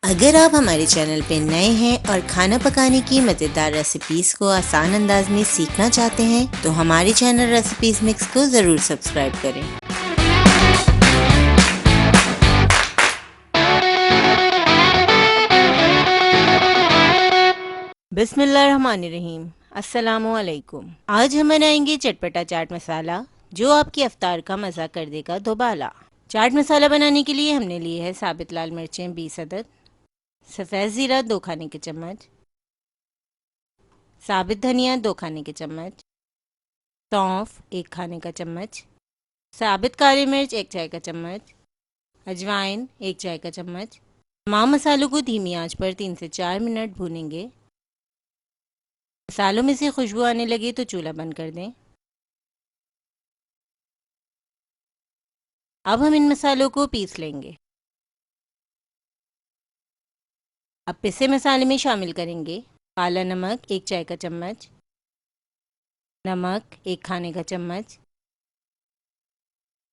अगर आप हमारे चैनल पर नए हैं और खाना पकाने की मज़ेदार रेसिपीज़ को आसान अंदाज में सीखना चाहते हैं तो हमारे चैनल रेसिपीज़ मिक्स को ज़रूर सब्सक्राइब करें। बिस्मिल्लाहिर्रहमानिर्रहीम, अस्सलामुअलैकुम। आज हम बनाएंगे चटपटा चाट मसाला जो आपकी इफ्तार का मज़ा कर देगा दोबाला। चाट मसाला बनाने के लिए हमने लिए है साबित लाल मिर्चें 20 अदद, सफ़ेद ज़ीरा 2 खाने के चम्मच, साबित धनिया 2 खाने के चम्मच, सौंफ 1 खाने का चम्मच, साबित काली मिर्च 1 चाय का चम्मच, अजवाइन 1 चाय का चम्मच। तमाम मसालों को धीमी आंच पर 3 से 4 मिनट भूनेंगे। मसालों में से खुशबू आने लगे तो चूल्हा बंद कर दें। अब हम इन मसालों को पीस लेंगे। अब पिसे मसाले में शामिल करेंगे काला नमक 1 चाय का चम्मच, नमक 1 खाने का चम्मच,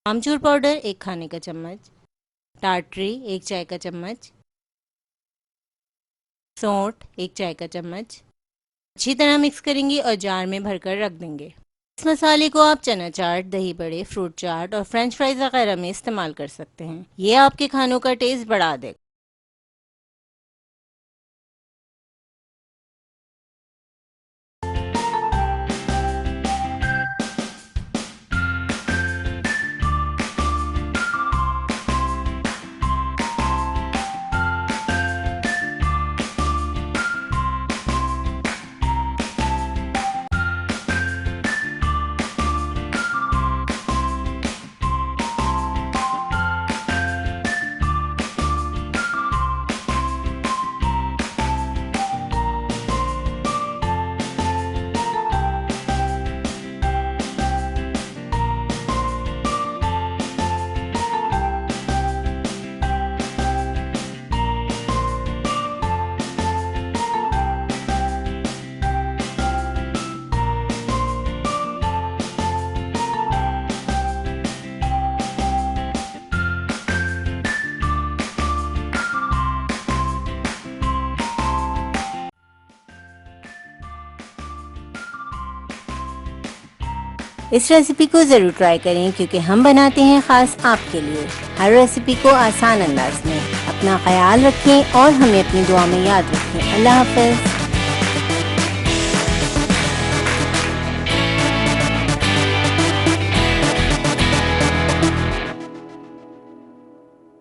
आमचूर पाउडर 1 खाने का चम्मच, टाटरी 1 चाय का चम्मच, सौंठ 1 चाय का चम्मच। अच्छी तरह मिक्स करेंगे और जार में भरकर रख देंगे। इस मसाले को आप चना चाट, दही बड़े, फ्रूट चाट और फ्रेंच फ्राइज वगैरह में इस्तेमाल कर सकते हैं। ये आपके खानों का टेस्ट बढ़ा देगा। इस रेसिपी को ज़रूर ट्राई करें क्योंकि हम बनाते हैं ख़ास आपके लिए, हर रेसिपी को आसान अंदाज में। अपना ख्याल रखें और हमें अपनी दुआ में याद रखें। अल्लाह हाफ़िज़।